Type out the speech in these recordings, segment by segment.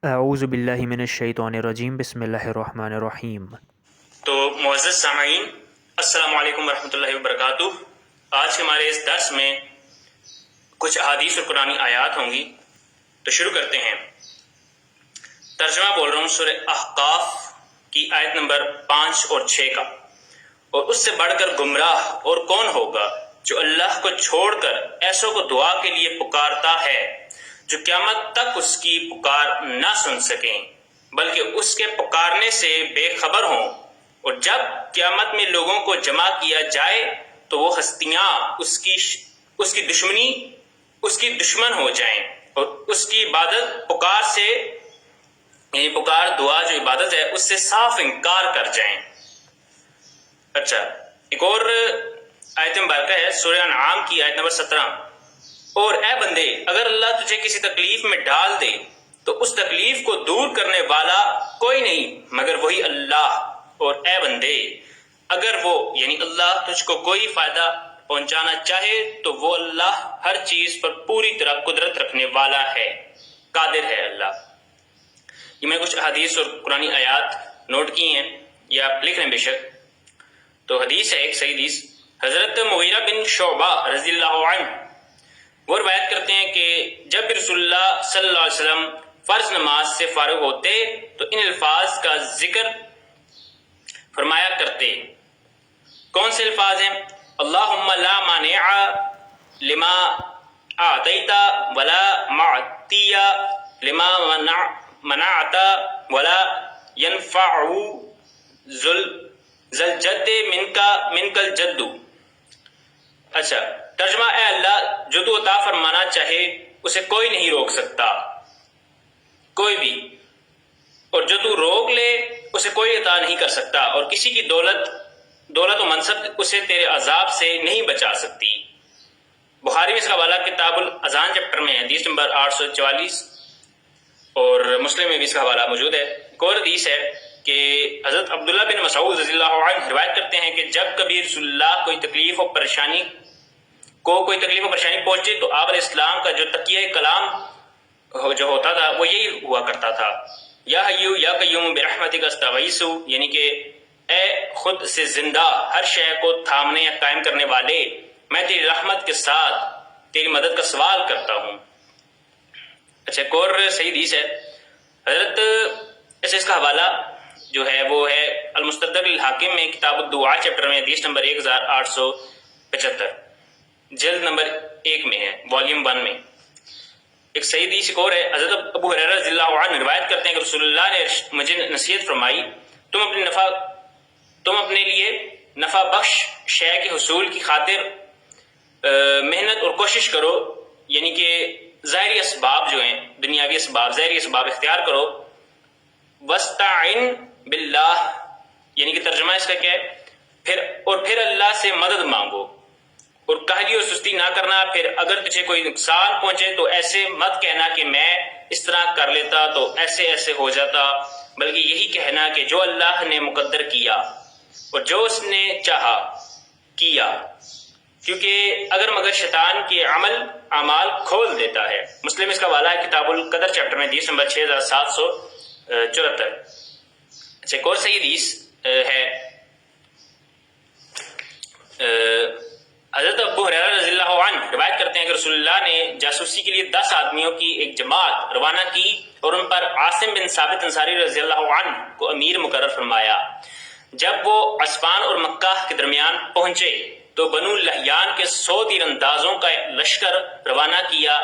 اعوذ باللہ من الشیطان الرجیم بسم اللہ الرحمن الرحیم۔ تو معزز سامعین، السلام علیکم ورحمۃ اللہ وبرکاتہ۔ آج ہمارے اس درس میں کچھ احادیث اور قرآنی آیات ہوں گی، تو شروع کرتے ہیں۔ ترجمہ بول رہا ہوں سورہ احقاف کی آیت نمبر 5 اور 6 کا۔ اور اس سے بڑھ کر گمراہ اور کون ہوگا جو اللہ کو چھوڑ کر ایسوں کو دعا کے لیے پکارتا ہے جو قیامت تک اس کی پکار نہ سن سکیں بلکہ اس کے پکارنے سے بے خبر ہوں، اور جب قیامت میں لوگوں کو جمع کیا جائے تو وہ ہستیاں اس کی دشمن ہو جائیں اور اس کی عبادت پکار سے، یعنی پکار دعا جو عبادت ہے اس سے صاف انکار کر جائیں۔ اچھا، ایک اور آیت مبارکہ ہے سورہ انعام کی آیت نمبر 17۔ اور اے بندے، اگر اللہ تجھے کسی تکلیف میں ڈال دے تو اس تکلیف کو دور کرنے والا کوئی نہیں مگر وہی اللہ۔ اور اے بندے، اگر وہ یعنی اللہ تجھ کو کوئی فائدہ پہنچانا چاہے تو وہ اللہ ہر چیز پر پوری طرح قدرت رکھنے والا ہے، قادر ہے اللہ۔ یہ میں کچھ حدیث اور قرآنی آیات نوٹ کی ہیں یا آپ لکھ لیں بے شک۔ تو حدیث ہے، ایک صحیح حدیث، حضرت مغیرہ بن شعبہ رضی اللہ عنہ وہ روایت کرتے ہیں کہ جب رسول اللہ صلی اللہ علیہ وسلم فرض نماز سے فارغ ہوتے تو ان الفاظ کا ذکر فرمایا کرتے۔ کون سے الفاظ ہیں؟ اللہم لا مانع لما اعطیت ولا معطی لما منعت ولا ينفع ذل الجد منک الجد۔ اچھا، ترجمہ، اے اللہ، جو تو عطا فرمانا چاہے اسے کوئی نہیں روک سکتا، کوئی بھی، اور جو تو روک لے اسے کوئی عطا نہیں کر سکتا، اور کسی کی دولت و منصب اسے تیرے عذاب سے نہیں بچا سکتی۔ بخاری میں اس کا حوالہ کتاب الاذان چیپٹر میں حدیث نمبر 844، اور مسلم میں بھی اس کا حوالہ موجود ہے۔ ایک اور حدیث ہے کہ حضرت عبداللہ بن مسعود رضی اللہ عنہ روایت کرتے ہیں کہ جب کبھی رسول اللہ کوئی تکلیف و پریشانی پہنچے تو آپ علیہ السلام کا جو تکیہ کلام جو ہوتا تھا وہ یہی ہوا کرتا تھا، یا حیو یا قیوم برحمتک استغیث، یعنی کہ اے خود سے زندہ ہر شے کو تھامنے یا قائم کرنے والے، میں تیری رحمت کے ساتھ تیری مدد کا سوال کرتا ہوں۔ اچھا، ایک اور صحیح حدیث ہے، حضرت اس کا حوالہ جو ہے وہ ہے المستدرک للحاکم میں کتاب الدعاء چیپٹر میں حدیث نمبر 1875، جلد نمبر 1 میں ہے، والیوم 1 میں۔ ایک صحیح حدیث ایک اور ہے، حضرت ابو ہریرہ رضی اللہ عنہ روایت کرتے ہیں کہ رسول اللہ نے مجھے نصیحت فرمائی، تم اپنے لیے نفع بخش شے کے حصول کی خاطر محنت اور کوشش کرو، یعنی کہ ظاہری اسباب جو ہیں، دنیاوی اسباب، ظاہری اسباب اختیار کرو۔ وَاسْتَعِنْ بِاللَّهِ، یعنی کہ ترجمہ اس کا کیا ہے، پھر اللہ سے مدد مانگو، اور کاہلی اور سستی نہ کرنا۔ پھر اگر تجھے کوئی نقصان پہنچے تو ایسے مت کہنا کہ میں اس طرح کر لیتا تو ایسے ہو جاتا، بلکہ یہی کہنا کہ جو اللہ نے مقدر کیا اور جو اس نے چاہا کیا، کیونکہ اگر مگر شیطان کے اعمال کھول دیتا ہے۔ مسلم اس کا حوالہ ہے کتاب القدر چیپٹر میں حدیث نمبر 6774۔ اچھا، ایک اور صحیح حدیث ہے، حضرت ابو ہریرہ رضی اللہ عنہ روایت کرتے ہیں کہ رسول اللہ نے جاسوسی کے لیے 10 آدمیوں کی ایک جماعت روانہ کی اور ان پر عاصم بن ثابت انصاری رضی اللہ عنہ کو امیر مقرر فرمایا۔ جب وہ عسفان اور مکہ کے درمیان پہنچے تو بنو لحیان کے 100 تیر اندازوں کا لشکر روانہ کیا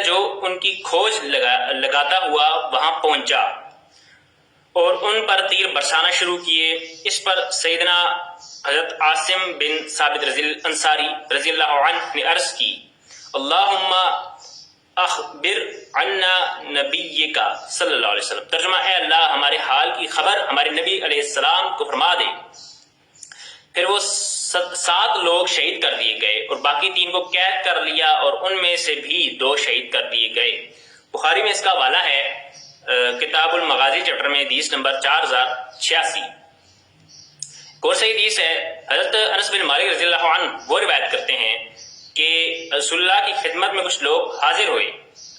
جو ان کی کھوج لگاتا ہوا وہاں پہنچا اور ان پر تیر برسانا شروع کیے۔ اس پر سیدنا حضرت عاصم بن ثابت انصاری رضی اللہ عنہ نے عرض کی، اللہم اخبر عنا نبیک صلی اللہ علیہ وسلم، ترجمہ، اے اللہ، ہمارے حال کی خبر ہمارے نبی علیہ السلام کو فرما دے۔ پھر وہ 7 لوگ شہید کر دیے گئے اور باقی 3 کو قید کر لیا، اور ان میں سے بھی 2 شہید کر دیے گئے۔ بخاری میں اس کا حوالہ ہے کتاب المغازی چیپٹر میں حدیث نمبر 4086۔ ایک اور صحیح حدیث ہے، حضرت انس بن مالک رضی اللہ عنہ وہ روایت کرتے ہیں کہ رسول اللہ کی خدمت میں کچھ لوگ حاضر ہوئے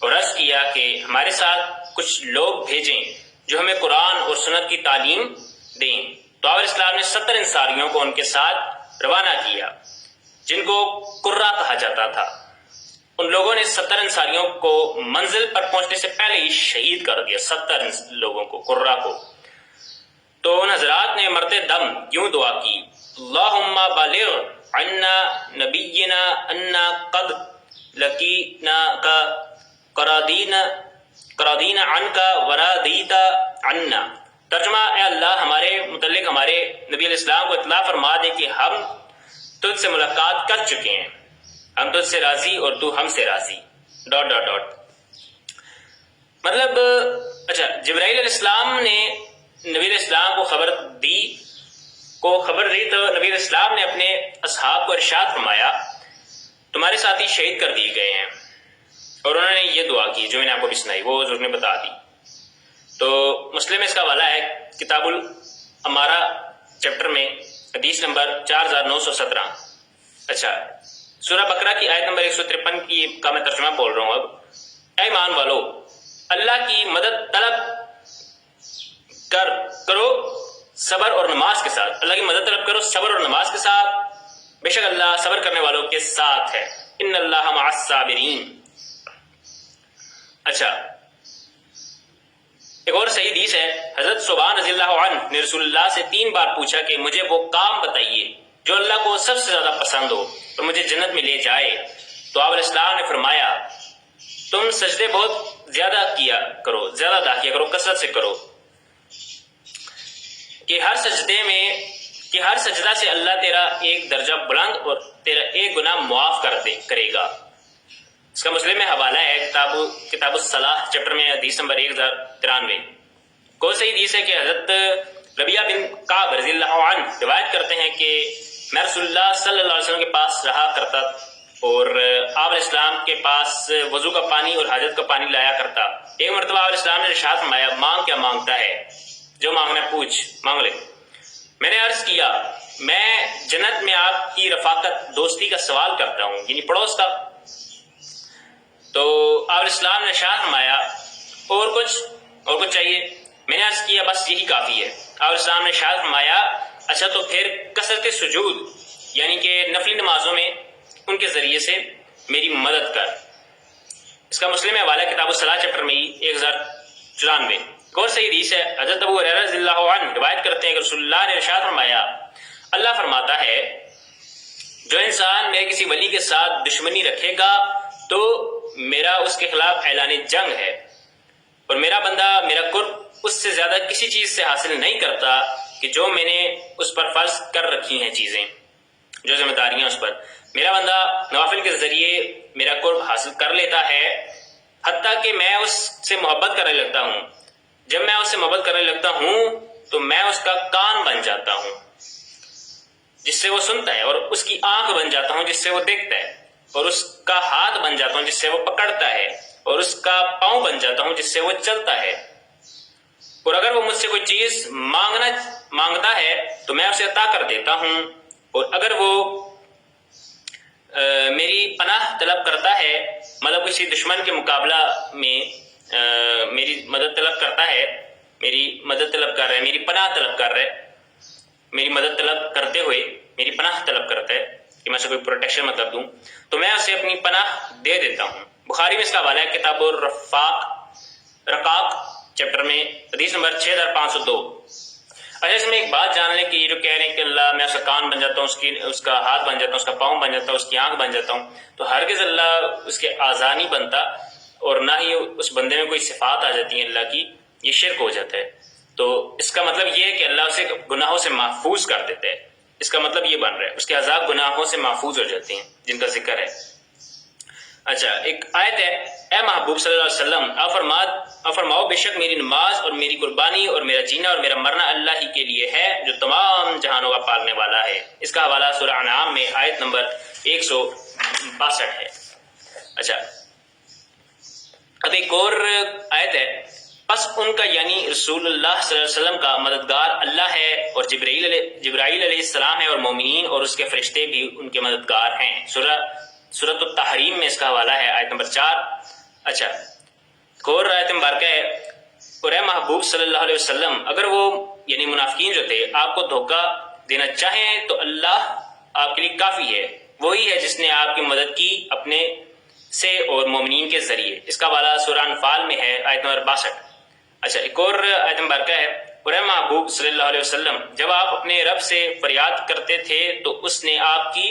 اور عرض کیا کہ ہمارے ساتھ کچھ لوگ بھیجیں جو ہمیں قرآن اور سنت کی تعلیم دیں۔ تو آپ علیہ السلام نے 70 انصاریوں کو ان کے ساتھ روانہ کیا جن کو قرہ کہا جاتا تھا۔ ان لوگوں نے 70 انصاریوں کو منزل پر پہنچنے سے پہلے ہی شہید کر دیا، 70 لوگوں کو، قرہ کو۔ تو ان حضرات نے مرتے دم یوں دعا کی، اللہم بالغ عنا نبینا انا قد لقینا کا قرادین عنکا ورادیتا عنا۔ ترجمہ، اے اللہ ہمارے متعلق ہمارے نبی علیہ السلام کو اطلاع فرما دے کہ ہم تجھ سے ملاقات کر چکے ہیں، ہم تجھ سے راضی اور تو ہم سے راضی .. مطلب اچھا، جبرائیل علیہ السلام نے نبی علیہ السلام کو خبر دی تو نبی علیہ السلام نے اپنے اصحاب کو ارشاد فرمایا تمہارے ساتھی شہید کر دیے گئے ہیں، اور انہوں نے یہ دعا کی جو میں نے آپ کو بھی سنائی، وہ حضور نے بتا دی۔ تو مسلم میں اس کا حوالہ ہے کتاب الامارہ چیپٹر میں حدیث نمبر 4917۔ اچھا، سورہ بقرہ کی آیت نمبر 153 کی کا میں ترجمہ بول رہا ہوں اب۔ اے ایمان والو، اللہ کی مدد طلب کرو صبر اور نماز کے ساتھ، اللہ کی مدد طلب کرو صبر اور نماز کے ساتھ، بے شک اللہ صبر کرنے والوں کے ساتھ ہے، ان اللہ مع الصابرین۔ اچھا، ایک اور صحیح حدیث ہے، حضرت ثوبان رضی اللہ عنہ نے رسول اللہ سے 3 بار پوچھا کہ مجھے وہ کام بتائیے جو اللہ کو سب سے زیادہ پسند ہو اور مجھے جنت میں لے جائے۔ تو آپ علیہ السلام نے فرمایا تم سجدے بہت زیادہ کیا کرو، زیادہ ادا کیا کرو، کثرت سے کرو، کہ ہر سجدہ سے اللہ تیرا ایک درجہ بلند اور تیرا ایک گناہ معاف کرے گا۔ اس کا مسلم میں حوالہ ہے کتاب الصلاح چیپٹر میں حدیث نمبر 1093۔ کوئی صحیح حدیث ہے کہ حضرت ربیعہ بن کعب رضی اللہ عنہ روایت کرتے ہیں کہ میں رسول اللہ صلی اللہ علیہ وسلم کے پاس رہا کرتا اور آپ علیہ السلام کے پاس وضو کا پانی اور حاجت کا پانی لایا کرتا۔ ایک مرتبہ آپ علیہ السلام نے ارشاد فرمایا مانگ کیا مانگتا ہے، جو مانگنا پوچھ، مانگ لے۔ میں نے عرض کیا میں جنت میں آپ کی رفاقت، دوستی کا سوال کرتا ہوں، یعنی پڑوس کا۔ تو آپ علیہ السلام نے ارشاد فرمایا اور کچھ چاہیے؟ میں نے عرض کیا بس یہی کافی ہے۔ آپ علیہ السلام نے ارشاد فرمایا اچھا تو پھر کثرت سجود، یعنی کہ نفلی نمازوں میں ان کے ذریعے سے میری مدد کر۔ اس کا مسلم میں حوالہ کتاب الصلاح چیپٹر میں 1094۔ ایک اور صحیح حدیث ہے، حضرت ابو ہریرہ رضی اللہ عنہ روایت کرتے ہیں کہ رسول اللہ نے ارشاد فرمایا اللہ فرماتا ہے جو انسان میرے کسی ولی کے ساتھ دشمنی رکھے گا تو میرا اس کے خلاف اعلان جنگ ہے، اور میرا بندہ میرا قرب اس سے زیادہ کسی چیز سے حاصل نہیں کرتا کہ جو میں نے اس پر فرض کر رکھی ہیں چیزیں، جو ذمہ داریاں اس پر۔ میرا بندہ نوافل کے ذریعے میرا قرب حاصل کر لیتا ہے، حتیٰ کہ میں اس سے محبت کرنے لگتا ہوں۔ جب میں اس سے محبت کرنے لگتا ہوں تو میں اس کا کان بن جاتا ہوں جس سے وہ سنتا ہے، اور اس کی آنکھ بن جاتا ہوں جس سے وہ دیکھتا ہے، اور اس کا ہاتھ بن جاتا ہوں جس سے وہ پکڑتا ہے، اور اس کا پاؤں بن جاتا ہوں جس سے وہ چلتا ہے، اور اگر وہ مجھ سے کوئی چیز مانگتا ہے تو میں اسے عطا کر دیتا ہوں، اور اگر وہ میری پناہ طلب کرتا ہے، مطلب کسی دشمن کے مقابلہ میں میری مدد طلب کرتا ہے، میری مدد طلب کر رہا ہے، میری پناہ طلب کر رہا ہے، میری مدد طلب کرتے ہوئے میری پناہ طلب کرتا ہے کہ میں اسے کوئی پروٹیکشن مطلب دوں، تو میں اسے اپنی پناہ دے دیتا ہوں۔ بخاری میں اس کا حوالہ ہے کتاب رقاق چیپٹر میں حدیث نمبر 6502۔ اچھا، اس میں ایک بات جان لیں کہ یہ جو کہہ رہے ہیں کہ اللہ میں اس کا کان بن جاتا ہوں، اس کا ہاتھ بن جاتا ہوں، اس کا پاؤں بن جاتا ہوں، اس کی آنکھ بن جاتا ہوں، تو ہرگز اللہ اس کے اعضاء نہیں بنتا، اور نہ ہی اس بندے میں کوئی صفات آ جاتی ہیں اللہ کی، یہ شرک ہو جاتا ہے۔ تو اس کا مطلب یہ ہے کہ اللہ اسے گناہوں سے محفوظ کر دیتا ہے، اس کا مطلب یہ بن رہا ہے اس کے اعضاء گناہوں سے محفوظ ہو جاتے ہیں جن کا ذکر ہے۔ اچھا، ایک آیت ہے، اے محبوب صلی اللہ علیہ وسلم آپ فرماؤ بے شک میری نماز اور میری قربانی اور میرا جینا اور میرا مرنا اللہ ہی کے لیے ہے جو تمام جہانوں کا پالنے والا ہے۔ اس کا حوالہ سورہ انعام میں آیت نمبر 162 ہے۔ اچھا، اب ایک اور آیت ہے، پس ان کا یعنی رسول اللہ صلی اللہ علیہ وسلم کا مددگار اللہ ہے، اور جبرائیل علیہ السلام ہے، اور مومنین اور اس کے فرشتے بھی ان کے مددگار ہیں۔ سورہ سورۃ التحریم میں اس کا حوالہ ہے، آیت نمبر 4۔ اچھا، ایک اور آیت مبارکہ ہے، اور اے محبوب صلی اللہ علیہ وسلم اگر وہ یعنی منافقین جو تھے آپ کو دھوکہ دینا چاہیں تو اللہ آپ کے لیے کافی ہے، وہی ہے جس نے آپ کی مدد کی اپنے سے اور مومنین کے ذریعے۔ اس کا حوالہ سورہ انفال میں ہے، آیت نمبر 62۔ اچھا، ایک اور آیت مبارکہ ہے، اور اے محبوب صلی اللہ علیہ وسلم جب آپ اپنے رب سے فریاد کرتے تھے تو اس نے آپ کی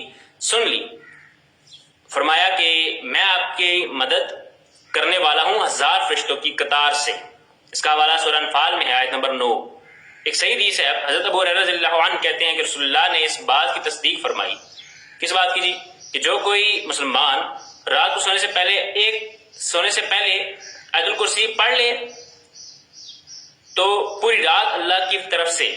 سن لی، فرمایا کہ میں آپ کی مدد کرنے والا ہوں 1000 فرشتوں کی قطار سے۔ اس کا حوالہ سورہ انفال میں ہے، آیت نمبر 9۔ ایک صحیح حدیث ہے، حضرت ابو ہریرہ رضی اللہ عنہ کہتے ہیں کہ رسول اللہ نے اس بات کی تصدیق فرمائی۔ کس بات کی جی؟ کہ جو کوئی مسلمان رات کو سونے سے پہلے آیت الکرسی پڑھ لے تو پوری رات اللہ کی طرف سے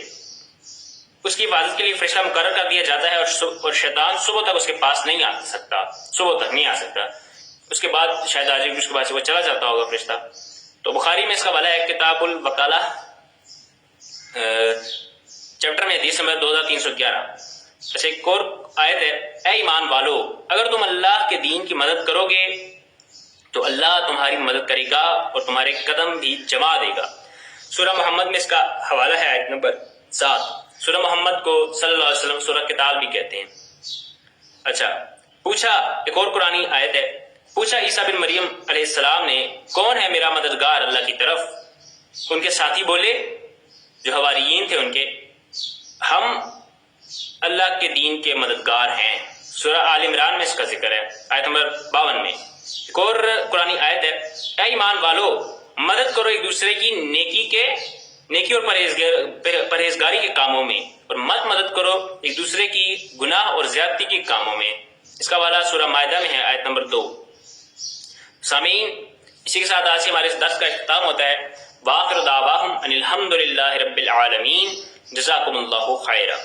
اس کی حفاظت کے لیے فرشتہ مقرر کر دیا جاتا ہے، اور شیطان صبح تک اس کے پاس نہیں آ سکتا، صبح تک نہیں آ سکتا۔ اس کے بعد شاید آج اس کے بعد سے وہ چلا جاتا ہوگا فرشتہ۔ تو بخاری میں اس کا حوالہ ہے، کتاب الوکالہ چیپٹر میں حدیث نمبر 2311۔ ایسے ایک اور آیت ہے، اے ایمان والو اگر تم اللہ کے دین کی مدد کرو گے تو اللہ تمہاری مدد کرے گا اور تمہارے قدم بھی جما دے گا۔ سورہ محمد میں اس کا حوالہ ہے، آیت نمبر 7۔ سورہ محمد کو صلی اللہ علیہ وسلم سورہ قتال بھی کہتے ہیں۔ اچھا، پوچھا، ایک اور قرآنی آیت ہے، پوچھا عیسیٰ بن مریم علیہ السلام نے کون ہے میرا مددگار اللہ کی طرف؟ ان کے ساتھی بولے جو حواریین تھے ان کے، ہم اللہ کے دین کے مددگار ہیں۔ سورہ آل عمران میں اس کا ذکر ہے، آیت نمبر 52 میں۔ ایک اور قرآنی آیت ہے، اے ایمان والو مدد کرو ایک دوسرے کی نیکی اور پرہیزگاری کے کاموں میں، اور مت مدد کرو ایک دوسرے کی گناہ اور زیادتی کے کاموں میں۔ اس کا حوالہ سورہ مائدہ میں ہے، آیت نمبر 2۔ سامعین، اسی کے ساتھ آج کے ہمارے اس درس کا اختتام ہوتا ہے۔ وآخر دعواہم ان الحمد للہ رب العالمین، جزاکم اللہ خیرا۔